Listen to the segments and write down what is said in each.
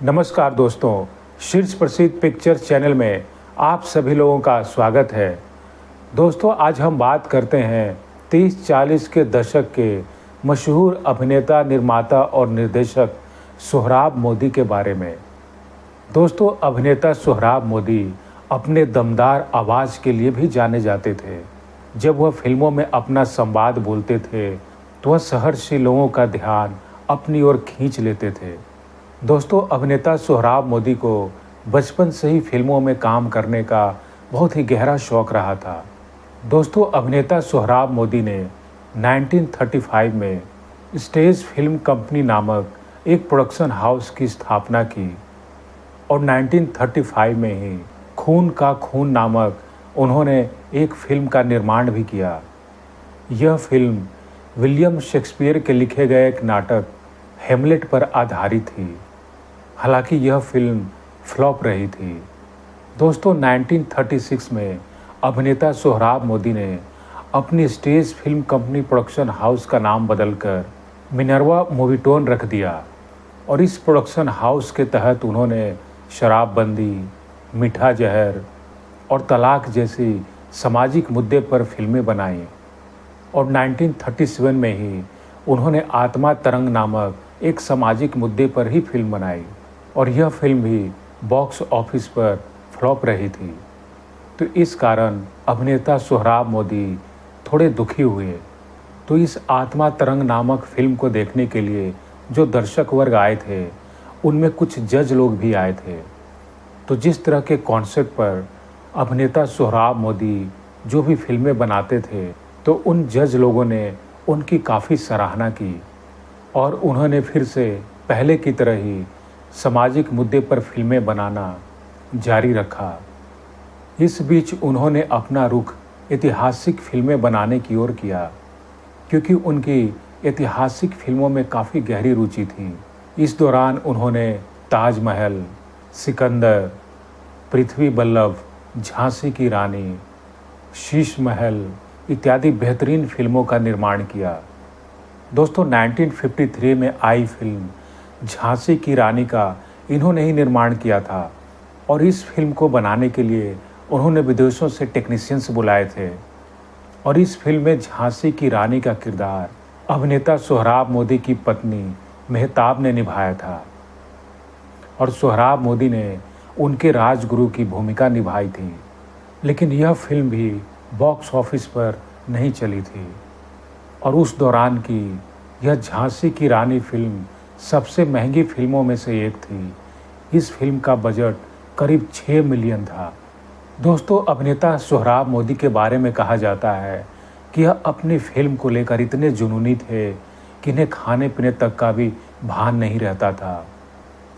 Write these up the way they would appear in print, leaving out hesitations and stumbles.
नमस्कार दोस्तों, शीर्ष प्रसिद्ध पिक्चर चैनल में आप सभी लोगों का स्वागत है। दोस्तों, आज हम बात करते हैं 30-40 के दशक के मशहूर अभिनेता, निर्माता और निर्देशक सोहराब मोदी के बारे में। दोस्तों, अभिनेता सोहराब मोदी अपने दमदार आवाज़ के लिए भी जाने जाते थे। जब वह फिल्मों में अपना संवाद बोलते थे तो वह सहर्षी लोगों का ध्यान अपनी ओर खींच लेते थे। दोस्तों, अभिनेता सोहराब मोदी को बचपन से ही फिल्मों में काम करने का बहुत ही गहरा शौक रहा था। दोस्तों, अभिनेता सोहराब मोदी ने 1935 में स्टेज फिल्म कंपनी नामक एक प्रोडक्शन हाउस की स्थापना की और 1935 में ही खून का खून नामक उन्होंने एक फिल्म का निर्माण भी किया। यह फिल्म विलियम शेक्सपियर के लिखे गए एक नाटक हेमलेट पर आधारित थी। हालांकि यह फिल्म फ्लॉप रही थी। दोस्तों, 1936 में अभिनेता सोहराब मोदी ने अपनी stage film company production house का नाम बदलकर मिनर्वा मूवीटोन रख दिया और इस प्रोडक्शन हाउस के तहत उन्होंने शराबबंदी, मीठा जहर और तलाक जैसी सामाजिक मुद्दे पर फिल्में बनाई और 1937 में ही उन्होंने आत्मा तरंग नामक एक सामाजिक मुद्दे पर ही फिल्म बनाई और यह फिल्म भी बॉक्स ऑफिस पर फ्लॉप रही थी। तो इस कारण अभिनेता सोहराब मोदी थोड़े दुखी हुए। तो इस आत्मा तरंग नामक फिल्म को देखने के लिए जो दर्शक वर्ग आए थे उनमें कुछ जज लोग भी आए थे। तो जिस तरह के कॉन्सेप्ट पर अभिनेता सोहराब मोदी जो भी फिल्में बनाते थे तो उन जज लोगों ने उनकी काफ़ी सराहना की और उन्होंने फिर से पहले की तरह ही सामाजिक मुद्दे पर फिल्में बनाना जारी रखा। इस बीच उन्होंने अपना रुख ऐतिहासिक फिल्में बनाने की ओर किया क्योंकि उनकी ऐतिहासिक फिल्मों में काफ़ी गहरी रुचि थी। इस दौरान उन्होंने ताजमहल, सिकंदर, पृथ्वी बल्लभ, झांसी की रानी, शीश महल इत्यादि बेहतरीन फिल्मों का निर्माण किया। दोस्तों, 1953 में आई फिल्म झांसी की रानी का इन्होंने ही निर्माण किया था और इस फिल्म को बनाने के लिए उन्होंने विदेशों से टेक्नीशियंस बुलाए थे और इस फिल्म में झांसी की रानी का किरदार अभिनेता सोहराब मोदी की पत्नी मेहताब ने निभाया था और सोहराब मोदी ने उनके राजगुरु की भूमिका निभाई थी। लेकिन यह फिल्म भी बॉक्स ऑफिस पर नहीं चली थी और उस दौरान की यह झांसी की रानी फिल्म सबसे महंगी फिल्मों में से एक थी। इस फिल्म का बजट करीब 6 मिलियन था। दोस्तों, अभिनेता सोहराब मोदी के बारे में कहा जाता है कि यह अपनी फिल्म को लेकर इतने जुनूनी थे कि इन्हें खाने पीने तक का भी भान नहीं रहता था।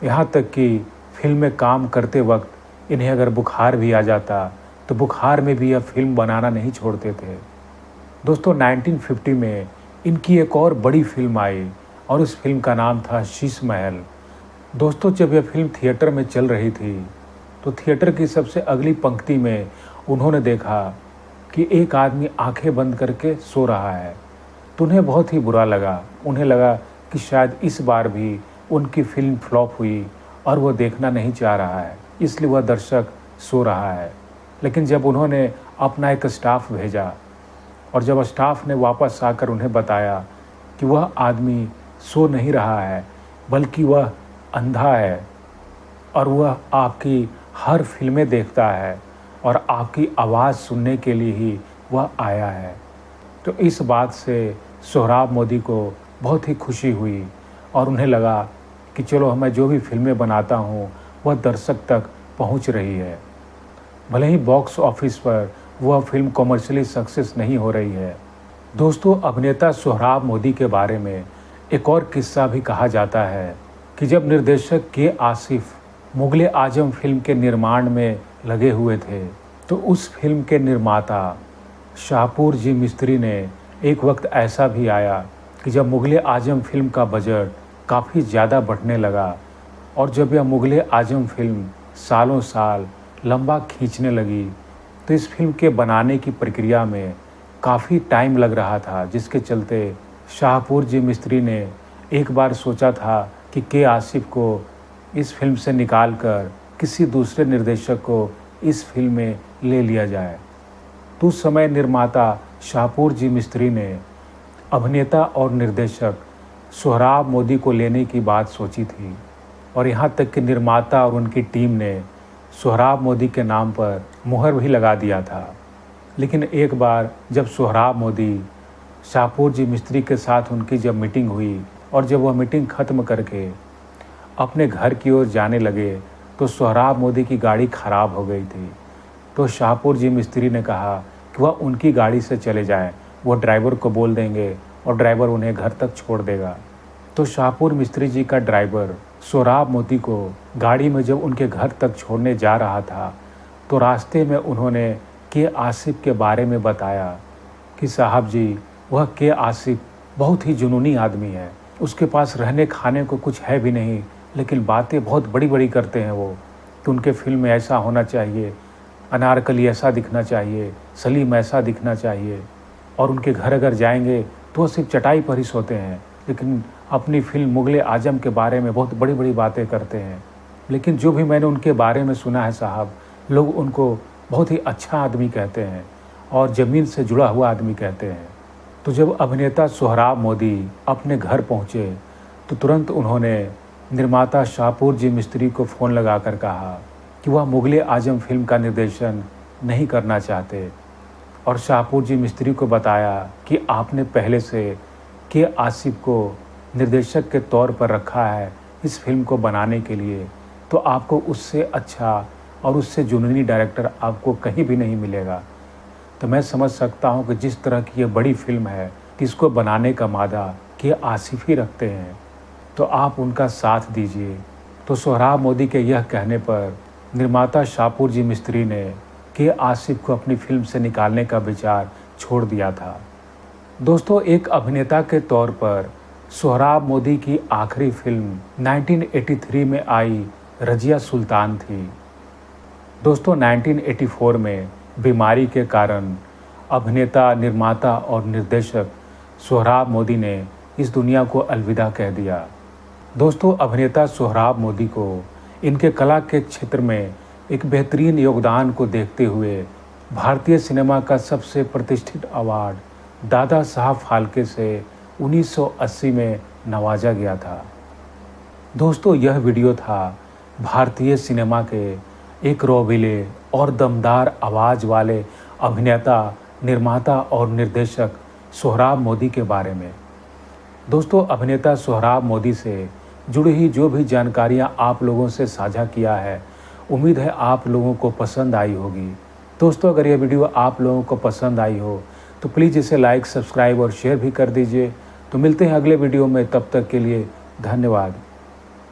यहाँ तक कि फिल्म में काम करते वक्त इन्हें अगर बुखार भी आ जाता तो बुखार में भी यह फिल्म बनाना नहीं छोड़ते थे। दोस्तों, 1950 में इनकी एक और बड़ी फिल्म आई और उस फिल्म का नाम था शीश महल। दोस्तों, जब यह फिल्म थिएटर में चल रही थी तो थिएटर की सबसे अगली पंक्ति में उन्होंने देखा कि एक आदमी आंखें बंद करके सो रहा है। तो उन्हें बहुत ही बुरा लगा। उन्हें लगा कि शायद इस बार भी उनकी फिल्म फ्लॉप हुई और वह देखना नहीं चाह रहा है, इसलिए वह दर्शक सो रहा है। लेकिन जब उन्होंने अपना एक स्टाफ भेजा और जब स्टाफ ने वापस आकर उन्हें बताया कि वह आदमी सो नहीं रहा है बल्कि वह अंधा है और वह आपकी हर फिल्में देखता है और आपकी आवाज़ सुनने के लिए ही वह आया है, तो इस बात से सोहराब मोदी को बहुत ही खुशी हुई और उन्हें लगा कि चलो, मैं जो भी फिल्में बनाता हूँ वह दर्शक तक पहुँच रही है। भले ही बॉक्स ऑफिस पर वह फिल्म कॉमर्शियली सक्सेस नहीं हो रही है। दोस्तों, अभिनेता सोहराब मोदी के बारे में एक और किस्सा भी कहा जाता है कि जब निर्देशक के आसिफ मुगले आजम फिल्म के निर्माण में लगे हुए थे तो उस फिल्म के निर्माता शाहपुर जी मिस्त्री ने एक वक्त ऐसा भी आया कि जब मुगले आजम फिल्म का बजट काफ़ी ज़्यादा बढ़ने लगा और जब यह मुगले आजम फिल्म सालों साल लंबा खींचने लगी तो इस फिल्म के बनाने की प्रक्रिया में काफ़ी टाइम लग रहा था, जिसके चलते शाहपुर जी मिस्त्री ने एक बार सोचा था कि के आसिफ को इस फिल्म से निकालकर किसी दूसरे निर्देशक को इस फिल्म में ले लिया जाए। तो उस समय निर्माता शाहपुर जी मिस्त्री ने अभिनेता और निर्देशक सोहराब मोदी को लेने की बात सोची थी और यहाँ तक कि निर्माता और उनकी टीम ने सोहराब मोदी के नाम पर मुहर भी लगा दिया था। लेकिन एक बार जब सोहराब मोदी शाहपुर जी मिस्त्री के साथ उनकी जब मीटिंग हुई और जब वह मीटिंग ख़त्म करके अपने घर की ओर जाने लगे तो सोहराब मोदी की गाड़ी ख़राब हो गई थी। तो शाहपुर जी मिस्त्री ने कहा कि वह उनकी गाड़ी से चले जाएं, वो ड्राइवर को बोल देंगे और ड्राइवर उन्हें घर तक छोड़ देगा। तो शाहपुर मिस्त्री जी का ड्राइवर सोहराब मोदी को गाड़ी में जब उनके घर तक छोड़ने जा रहा था तो रास्ते में उन्होंने के आसिफ के बारे में बताया कि साहब जी, वह के आसिफ बहुत ही जुनूनी आदमी है, उसके पास रहने खाने को कुछ है भी नहीं, लेकिन बातें बहुत बड़ी बड़ी करते हैं वो कि उनके फिल्म में ऐसा होना चाहिए, अनारकली ऐसा दिखना चाहिए, सलीम ऐसा दिखना चाहिए। और उनके घर अगर जाएंगे तो वो सिर्फ चटाई पर ही सोते हैं, लेकिन अपनी फिल्म मुगले आजम के बारे में बहुत बड़ी बड़ी बातें करते हैं। लेकिन जो भी मैंने उनके बारे में सुना है साहब, लोग उनको बहुत ही अच्छा आदमी कहते हैं और ज़मीन से जुड़ा हुआ आदमी कहते हैं। तो जब अभिनेता सोहराब मोदी अपने घर पहुँचे तो तुरंत उन्होंने निर्माता शाहपुर जी मिस्त्री को फ़ोन लगाकर कहा कि वह मुगले आजम फिल्म का निर्देशन नहीं करना चाहते और शाहपुर जी मिस्त्री को बताया कि आपने पहले से के आसिफ को निर्देशक के तौर पर रखा है इस फिल्म को बनाने के लिए, तो आपको उससे अच्छा और उससे जुनूनी डायरेक्टर आपको कहीं भी नहीं मिलेगा। तो मैं समझ सकता हूँ कि जिस तरह की ये बड़ी फिल्म है कि इसको बनाने का मादा के आसिफ ही रखते हैं, तो आप उनका साथ दीजिए। तो सोहराब मोदी के यह कहने पर निर्माता शाहपुर जी मिस्त्री ने के आसिफ को अपनी फिल्म से निकालने का विचार छोड़ दिया था। दोस्तों, एक अभिनेता के तौर पर सोहराब मोदी की आखिरी फिल्म 1983 में आई रजिया सुल्तान थी। दोस्तों, 1984 में बीमारी के कारण अभिनेता, निर्माता और निर्देशक सोहराब मोदी ने इस दुनिया को अलविदा कह दिया। दोस्तों, अभिनेता सोहराब मोदी को इनके कला के क्षेत्र में एक बेहतरीन योगदान को देखते हुए भारतीय सिनेमा का सबसे प्रतिष्ठित अवार्ड दादा साहब फाल्के से 1980 में नवाजा गया था। दोस्तों, यह वीडियो था भारतीय सिनेमा के एक रौबीले और दमदार आवाज़ वाले अभिनेता, निर्माता और निर्देशक सोहराब मोदी के बारे में। दोस्तों, अभिनेता सोहराब मोदी से जुड़ी हुई जो भी जानकारियां आप लोगों से साझा किया है, उम्मीद है आप लोगों को पसंद आई होगी। दोस्तों, अगर यह वीडियो आप लोगों को पसंद आई हो तो प्लीज़ इसे लाइक, सब्सक्राइब और शेयर भी कर दीजिए। तो मिलते हैं अगले वीडियो में, तब तक के लिए धन्यवाद।